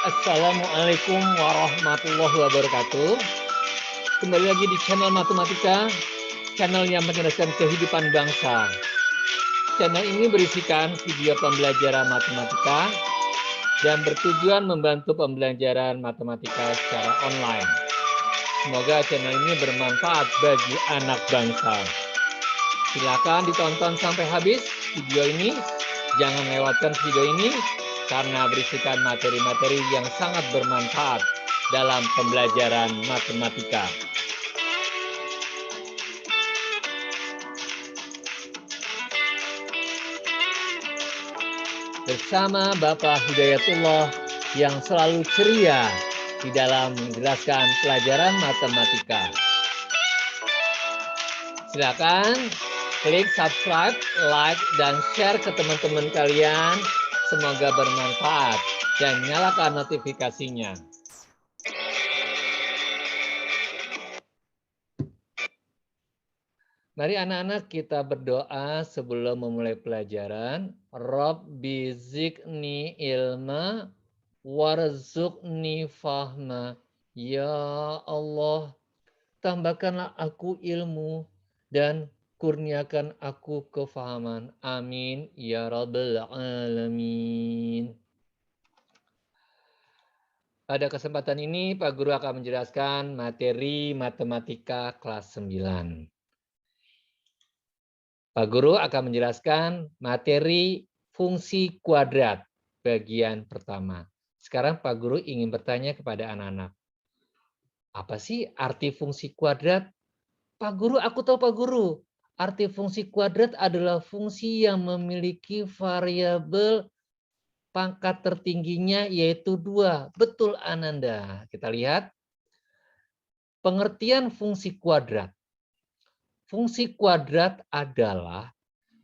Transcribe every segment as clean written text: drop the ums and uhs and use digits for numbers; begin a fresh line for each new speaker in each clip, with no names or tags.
Assalamualaikum warahmatullahi wabarakatuh. Kembali lagi di channel Matematika, channel yang mencerdaskan kehidupan bangsa. Channel ini berisikan video pembelajaran matematika dan bertujuan membantu pembelajaran matematika secara online. Semoga channel ini bermanfaat bagi anak bangsa. Silakan ditonton sampai habis video ini. Jangan lewatkan video ini karena berisikan materi-materi yang sangat bermanfaat dalam pembelajaran matematika. Bersama Bapak Hidayatullah yang selalu ceria di dalam menjelaskan pelajaran matematika. Silakan klik subscribe, like, dan share ke teman-teman kalian. Semoga bermanfaat dan nyalakan notifikasinya. Mari anak-anak kita berdoa sebelum memulai pelajaran. Rabbi zidni ilma warzuqni fahma. Ya Allah, tambahkanlah aku ilmu dan kurniakan aku kefahaman. Amin ya rabbal alamin. Pada kesempatan ini Pak Guru akan menjelaskan materi matematika kelas 9. Pak Guru akan menjelaskan materi fungsi kuadrat bagian pertama. Sekarang Pak Guru ingin bertanya kepada anak-anak. Apa sih arti fungsi kuadrat? Pak Guru, aku tahu Pak Guru. Arti fungsi kuadrat adalah fungsi yang memiliki variabel pangkat tertingginya yaitu 2. Betul Ananda. Kita lihat. Pengertian fungsi kuadrat. Fungsi kuadrat adalah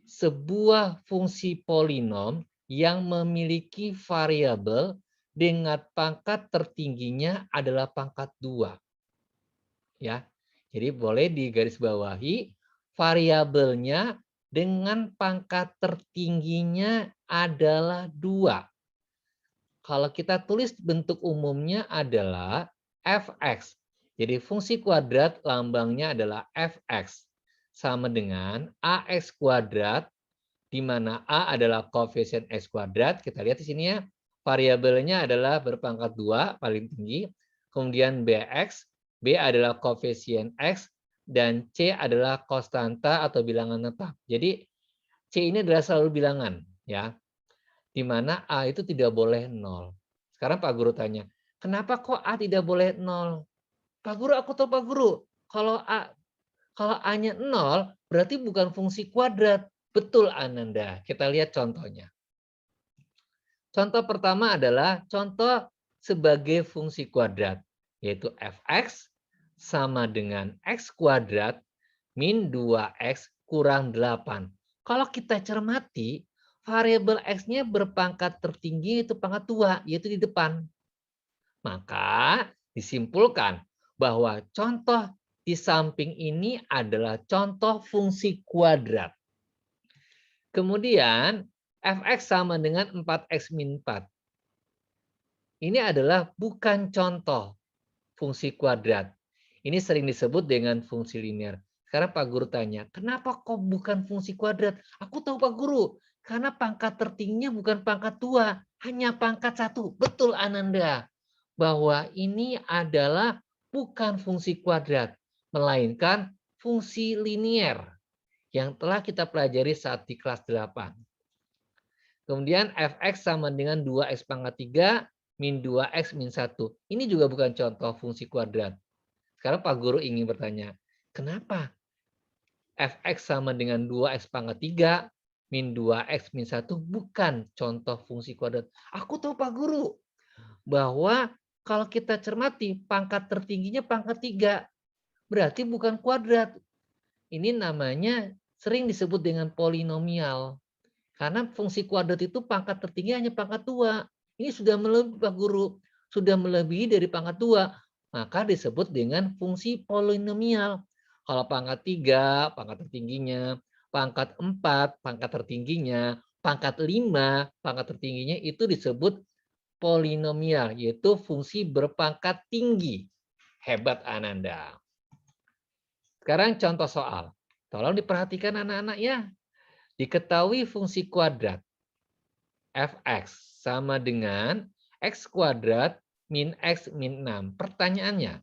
sebuah fungsi polinom yang memiliki variabel dengan pangkat tertingginya adalah pangkat 2. Ya. Jadi boleh digarisbawahi variabelnya dengan pangkat tertingginya adalah 2. Kalau kita tulis bentuk umumnya adalah fx. Jadi fungsi kuadrat lambangnya adalah fx. Sama dengan ax kuadrat, di mana a adalah koefisien x kuadrat. Kita lihat di sini ya, variabelnya adalah berpangkat 2, paling tinggi. Kemudian bx, b adalah koefisien x, dan c adalah konstanta atau bilangan tetap. Jadi c ini adalah selalu bilangan, ya, di mana a itu tidak boleh 0. Sekarang Pak Guru tanya, kenapa kok a tidak boleh 0? Pak Guru, aku tahu Pak Guru, kalau a-nya 0 berarti bukan fungsi kuadrat. Betul Ananda. Kita lihat contohnya. Contoh pertama adalah contoh sebagai fungsi kuadrat, yaitu fx sama dengan x kuadrat min 2x kurang 8. Kalau kita cermati, variabel x-nya berpangkat tertinggi itu pangkat 2, yaitu di depan. Maka disimpulkan bahwa contoh di samping ini adalah contoh fungsi kuadrat. Kemudian fx sama dengan 4x min 4. Ini adalah bukan contoh fungsi kuadrat. Ini sering disebut dengan fungsi linear. Sekarang Pak Guru tanya, kenapa kok bukan fungsi kuadrat? Aku tahu Pak Guru, karena pangkat tertingginya bukan pangkat 2, hanya pangkat 1. Betul Ananda, bahwa ini adalah bukan fungsi kuadrat, melainkan fungsi linear yang telah kita pelajari saat di kelas 8. Kemudian fx sama dengan 2x pangkat 3 min 2x min 1. Ini juga bukan contoh fungsi kuadrat. Sekarang Pak Guru ingin bertanya, kenapa fx sama dengan 2x pangkat 3 min 2x min 1 bukan contoh fungsi kuadrat? Aku tahu Pak Guru, bahwa kalau kita cermati pangkat tertingginya pangkat 3. Berarti bukan kuadrat. Ini namanya sering disebut dengan polinomial. Karena fungsi kuadrat itu pangkat tertinggi hanya pangkat 2. Ini sudah melebihi Pak Guru, sudah melebihi dari pangkat 2, maka disebut dengan fungsi polinomial. Kalau pangkat 3, pangkat tertingginya, pangkat 4, pangkat tertingginya, pangkat 5, pangkat tertingginya itu disebut polinomial, yaitu fungsi berpangkat tinggi. Hebat Ananda. Sekarang contoh soal. Tolong diperhatikan anak-anak ya. Diketahui fungsi kuadrat fx sama dengan x kuadrat min x min 6. Pertanyaannya,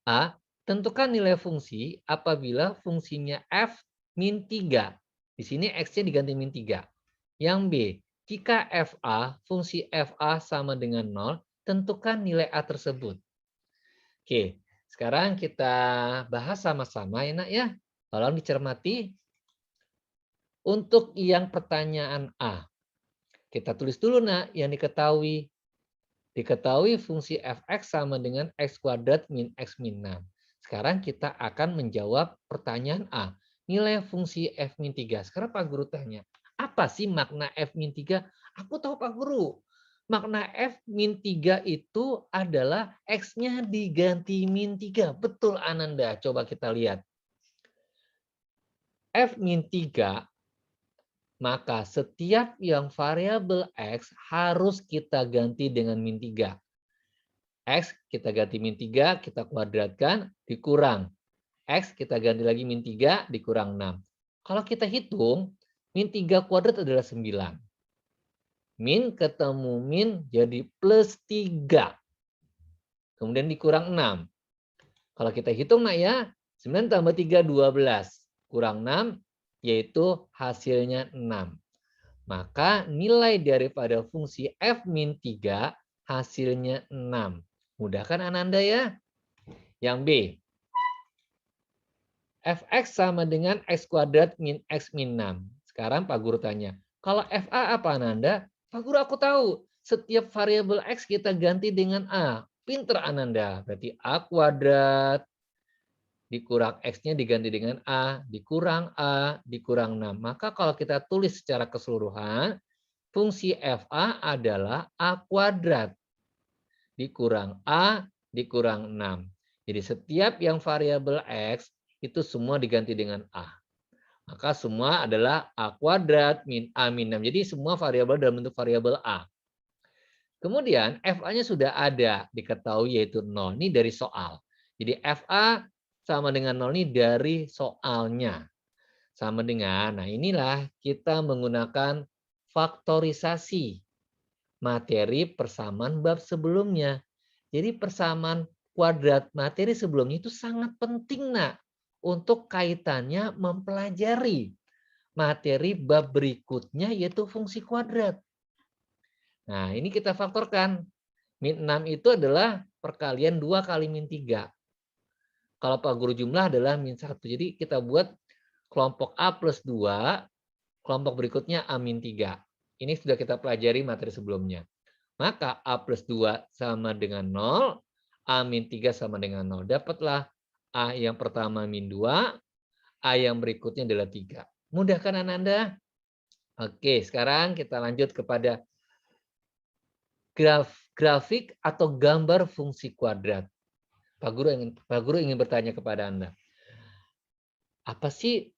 A. Tentukan nilai fungsi apabila fungsinya f min 3. Di sini x-nya diganti min 3. Yang B. Jika fa, fungsi fa sama dengan 0, tentukan nilai A tersebut. Oke, sekarang kita bahas sama-sama ya nak ya. Tolong dicermati. Untuk yang pertanyaan A, kita tulis dulu nak yang diketahui. Diketahui fungsi fx sama dengan x kuadrat min x min 6. Sekarang kita akan menjawab pertanyaan A. Nilai fungsi f min 3. Sekarang Pak Guru tanya, apa sih makna f min 3? Aku tahu Pak Guru. Makna f min 3 itu adalah x-nya diganti min 3. Betul Ananda, coba kita lihat. F min 3, maka setiap yang variabel x harus kita ganti dengan min 3. X kita ganti min 3, kita kuadratkan, dikurang. X kita ganti lagi min 3, dikurang 6. Kalau kita hitung, min 3 kuadrat adalah 9. Min ketemu min jadi plus 3. Kemudian dikurang 6. Kalau kita hitung nak ya, 9 tambah 3, 12. Kurang 6, yaitu hasilnya 6. Maka nilai daripada fungsi f min 3 hasilnya 6. Mudah kan Ananda ya? Yang B. Fx sama dengan x kuadrat min x min 6. Sekarang Pak Guru tanya, kalau fa apa Ananda? Pak Guru aku tahu, setiap variabel x kita ganti dengan a. Pinter Ananda, berarti a kuadrat dikurang x-nya diganti dengan a, dikurang 6. Maka kalau kita tulis secara keseluruhan, fungsi fa adalah a kuadrat dikurang a dikurang 6. Jadi setiap yang variabel x itu semua diganti dengan a. Maka semua adalah a kuadrat min a min 6. Jadi semua variabel dalam bentuk variabel a. Kemudian fa-nya sudah ada, diketahui yaitu 0. Ini dari soal. Jadi fa sama dengan 0 ini dari soalnya. Sama dengan, nah inilah kita menggunakan faktorisasi materi persamaan bab sebelumnya. Jadi persamaan kuadrat materi sebelumnya itu sangat penting nak untuk kaitannya mempelajari materi bab berikutnya yaitu fungsi kuadrat. Nah ini kita faktorkan. Min 6 itu adalah perkalian 2 kali min 3. Kalau Pak Guru jumlah adalah min 1. Jadi kita buat kelompok A plus 2, kelompok berikutnya A min 3. Ini sudah kita pelajari materi sebelumnya. Maka A plus 2 sama dengan 0, A min 3 sama dengan 0. Dapatlah A yang pertama min 2, A yang berikutnya adalah 3. Mudah kan Ananda? Oke, sekarang kita lanjut kepada grafik atau gambar fungsi kuadrat. Pak Guru ingin bertanya kepada Anda. Apa sih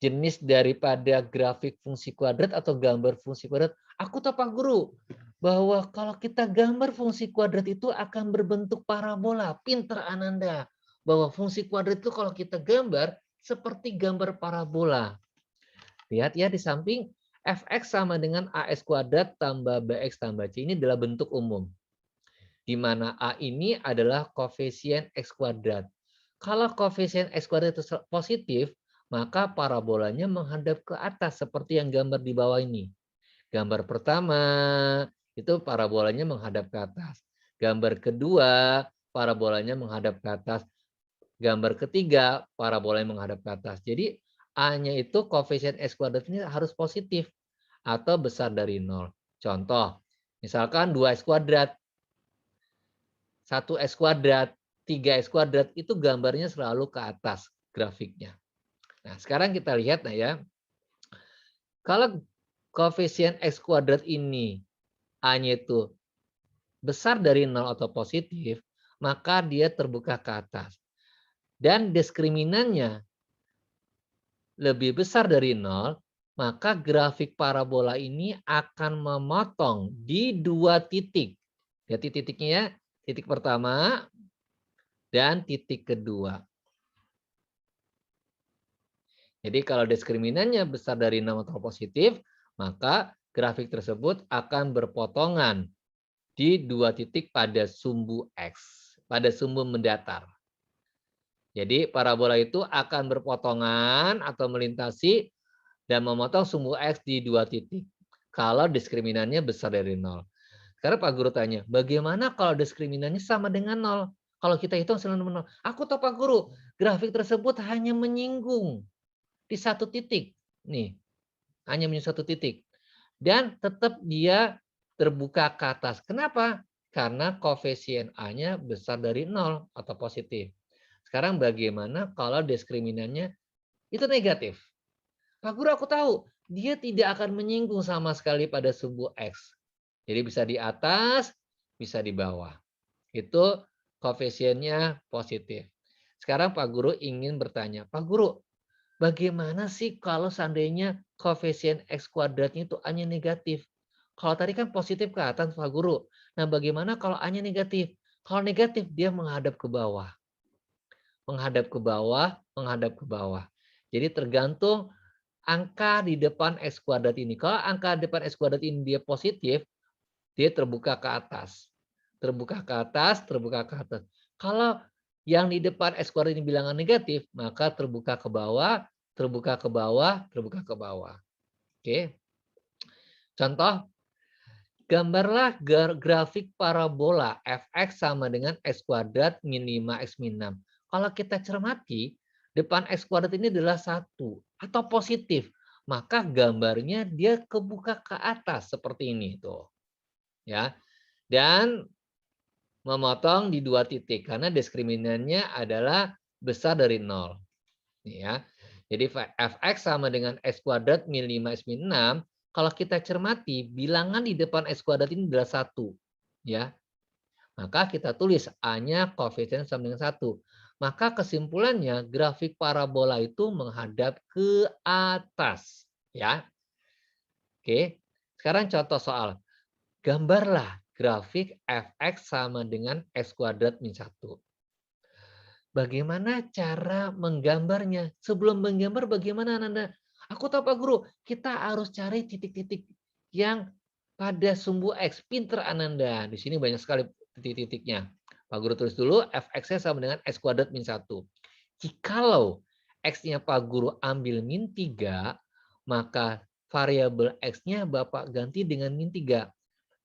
jenis daripada grafik fungsi kuadrat atau gambar fungsi kuadrat? Aku tahu Pak Guru bahwa kalau kita gambar fungsi kuadrat itu akan berbentuk parabola. Pinter Ananda. Bahwa fungsi kuadrat itu kalau kita gambar seperti gambar parabola. Lihat ya di samping fx sama dengan as kuadrat tambah bx tambah c. Ini adalah bentuk umum. Di mana A ini adalah koefisien X kuadrat. Kalau koefisien X kuadrat itu positif, maka parabolanya menghadap ke atas seperti yang gambar di bawah ini. Gambar pertama itu parabolanya menghadap ke atas. Gambar kedua parabolanya menghadap ke atas. Gambar ketiga parabolanya menghadap ke atas. Jadi A-nya itu koefisien X kuadrat ini harus positif atau besar dari 0. Contoh, misalkan 2X kuadrat. 1x kuadrat, 3x kuadrat itu gambarnya selalu ke atas grafiknya. Nah, sekarang kita lihat nah ya. Kalau koefisien x kuadrat ini A-nya itu besar dari 0 atau positif, maka dia terbuka ke atas. Dan diskriminannya lebih besar dari 0, maka grafik parabola ini akan memotong di 2 titik. Lihat titiknya ya, titik pertama dan titik kedua. Jadi kalau diskriminannya besar dari 6 atau positif, maka grafik tersebut akan berpotongan di 2 titik pada sumbu X, pada sumbu mendatar. Jadi parabola itu akan berpotongan atau melintasi dan memotong sumbu X di 2 titik. Kalau diskriminannya besar dari 0. Sekarang Pak Guru tanya, bagaimana kalau diskriminannya sama dengan 0? Kalau kita hitung sama dengan 0. Aku tahu Pak Guru, grafik tersebut hanya menyinggung di 1 titik. Nih, hanya menyinggung 1 titik. Dan tetap dia terbuka ke atas. Kenapa? Karena koefisien A-nya besar dari 0 atau positif. Sekarang bagaimana kalau diskriminannya itu negatif? Pak Guru aku tahu, dia tidak akan menyinggung sama sekali pada sumbu X. Jadi bisa di atas, bisa di bawah. Itu koefisiennya positif. Sekarang Pak Guru ingin bertanya, Pak Guru, bagaimana sih kalau seandainya koefisien X kuadratnya itu A-nya negatif? Kalau tadi kan positif ke atas Pak Guru. Nah bagaimana kalau A-nya negatif? Kalau negatif dia menghadap ke bawah. Menghadap ke bawah, menghadap ke bawah. Jadi tergantung angka di depan X kuadrat ini. Kalau angka di depan X kuadrat ini dia positif, dia terbuka ke atas. Terbuka ke atas, terbuka ke atas. Kalau yang di depan X kuadrat ini bilangan negatif, maka terbuka ke bawah, terbuka ke bawah, terbuka ke bawah. Oke. Contoh, gambarlah grafik parabola fx sama dengan x kuadrat min 5x min 6. Kalau kita cermati, depan x kuadrat ini adalah 1 atau positif. Maka gambarnya dia kebuka ke atas seperti ini tuh. Ya. Dan memotong di 2 titik karena diskriminannya adalah besar dari 0. Ya. Jadi fx sama dengan x kuadrat min 5x min 6. Kalau kita cermati, bilangan di depan x kuadrat ini adalah 1. Ya. Maka kita tulis A-nya koefisien sama dengan 1. Maka kesimpulannya grafik parabola itu menghadap ke atas. Ya. Oke. Sekarang contoh soal. Gambarlah grafik fx sama dengan x kuadrat min 1. Bagaimana cara menggambarnya? Sebelum menggambar bagaimana Anda? Aku tahu Pak Guru, kita harus cari titik-titik yang pada sumbu X. Pinter Ananda. Di sini banyak sekali titik-titiknya. Pak Guru tulis dulu, fx-nya sama dengan x kuadrat min 1. Jikalau X-nya Pak Guru ambil min 3, maka variabel X-nya Bapak ganti dengan min 3.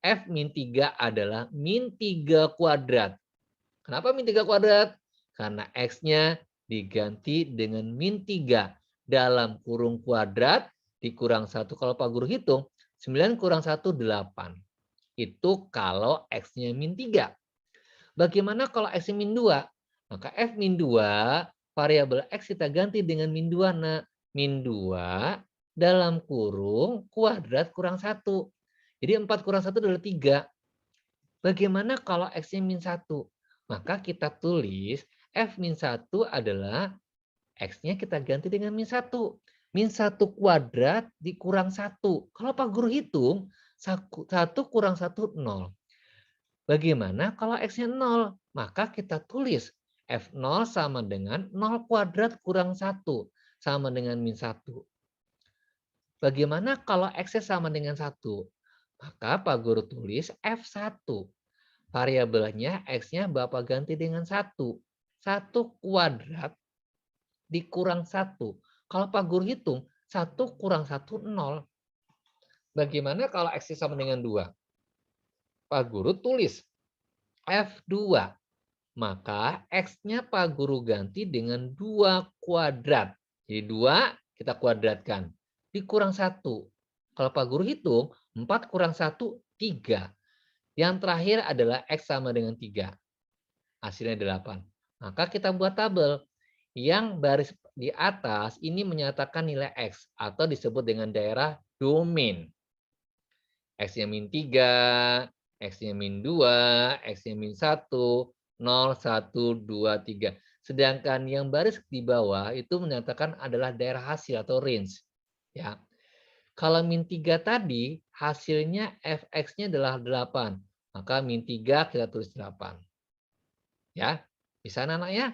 F min 3 adalah min 3 kuadrat. Kenapa min 3 kuadrat? Karena X-nya diganti dengan min 3 dalam kurung kuadrat dikurang 1. Kalau Pak Guru hitung, 9 kurang 1, 8. Itu kalau X-nya min 3. Bagaimana kalau X-nya min 2? Maka F min 2, variabel X kita ganti dengan min 2. Nah, min 2 dalam kurung kuadrat kurang 1. Jadi 4 kurang 1 adalah 3. Bagaimana kalau X-nya min 1? Maka kita tulis F min 1 adalah X-nya kita ganti dengan min 1. Min 1 kuadrat dikurang 1. Kalau Pak Guru hitung, 1 kurang 1, 0. Bagaimana kalau X-nya 0? Maka kita tulis F0 sama dengan 0 kuadrat kurang 1. Sama dengan min 1. Bagaimana kalau X-nya sama dengan 1? Maka Pak Guru tulis F1. Variabelnya X-nya Bapak ganti dengan 1. 1 kuadrat dikurang 1. Kalau Pak Guru hitung, 1 kurang 1, 0. Bagaimana kalau X-nya sama dengan 2? Pak Guru tulis F2. Maka X-nya Pak Guru ganti dengan 2 kuadrat. Jadi 2 kita kuadratkan. Dikurang 1. Kalau Pak Guru hitung, 4 kurang 1, 3. Yang terakhir adalah X sama dengan 3. Hasilnya 8. Maka kita buat tabel. Yang baris di atas ini menyatakan nilai X atau disebut dengan daerah domain. X-nya min 3, X-nya min 2, X-nya min 1, 0, 1, 2, 3. Sedangkan yang baris di bawah itu menyatakan adalah daerah hasil atau range. Ya. Kalau min 3 tadi hasilnya fx-nya adalah 8. Maka min 3 kita tulis 8. Ya, bisa anak-anak ya?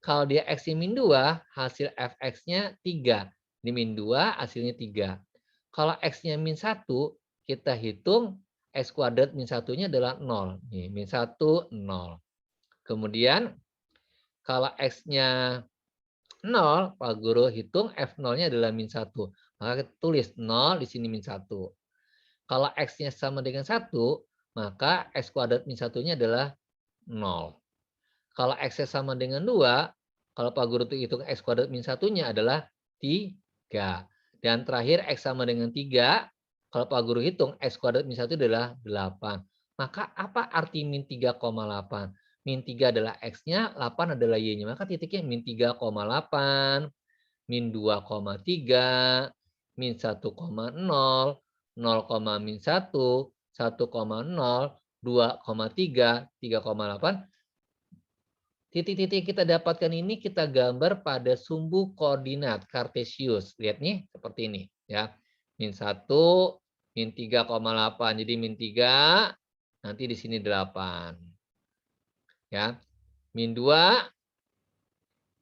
Kalau dia x-nya min 2, hasil fx-nya 3. Ini min 2, hasilnya 3. Kalau x-nya min 1, kita hitung x kuadrat min 1-nya adalah 0. Nih, min 1, 0. Kemudian kalau x-nya 0, Pak Guru hitung f0-nya adalah min 1. Maka kita tulis 0, di sini min 1. Kalau x-nya sama dengan 1, maka x kuadrat min 1-nya adalah 0. Kalau x-nya sama dengan 2, kalau Pak Guru itu hitung x kuadrat min 1-nya adalah 3. Dan terakhir x sama dengan 3, kalau Pak Guru hitung x kuadrat min 1 adalah 8. Maka apa arti min 3,8? Min 3 adalah x-nya, 8 adalah y-nya. Maka titiknya min 3,8, min 2,3, min 1,0, 0, min 1, 1,0, 2,3, 3,8. Titik-titik yang kita dapatkan ini kita gambar pada sumbu koordinat Kartesius. Lihat nih, seperti ini. Ya, min 1, min 3,8. Jadi min 3, nanti di sini 8. Ya, min 2,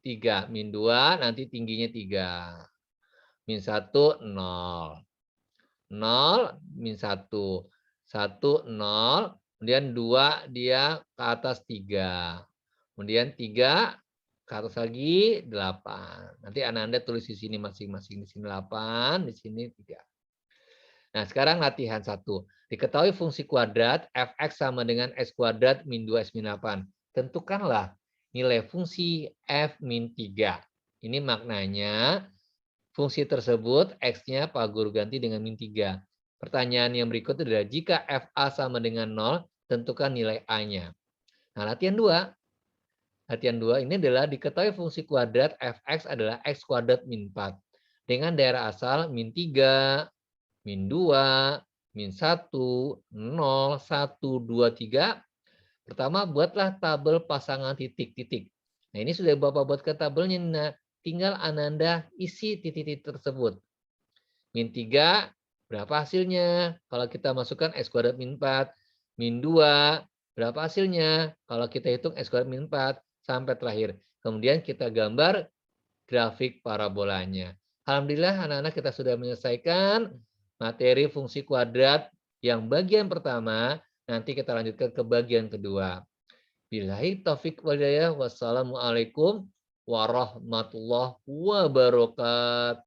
3. Min 2, nanti tingginya 3. Min 1, 0. 0, min 1. 1, 0. Kemudian 2, dia ke atas 3. Kemudian 3, ke atas lagi 8. Nanti Anda tulis di sini masing-masing. Di sini 8, di sini 3. Nah, sekarang latihan 1. Diketahui fungsi kuadrat fx sama dengan x kuadrat min 2x min 8. Tentukanlah nilai fungsi f min 3. Ini maknanya fungsi tersebut x-nya Pak Guru ganti dengan min 3. Pertanyaan yang berikut adalah jika fa sama dengan 0, tentukan nilai a-nya. Nah, latihan 2. Latihan 2 ini adalah diketahui fungsi kuadrat fx adalah x kuadrat min 4. Dengan daerah asal min 3, min 2, min 1, 0, 1, 2, 3. Pertama, buatlah tabel pasangan titik-titik. Nah, ini sudah Bapak buatkan tabelnya. Nah, tinggal Ananda isi titik-titik tersebut. Min 3, berapa hasilnya? Kalau kita masukkan x kuadrat min 4. Min 2, berapa hasilnya? Kalau kita hitung x kuadrat min 4 sampai terakhir. Kemudian kita gambar grafik parabolanya. Alhamdulillah anak-anak kita sudah menyelesaikan materi fungsi kuadrat yang bagian pertama. Nanti kita lanjutkan ke bagian kedua. Billahi taufik wal hidayah. Wassalamualaikum warahmatullahi wabarakatuh.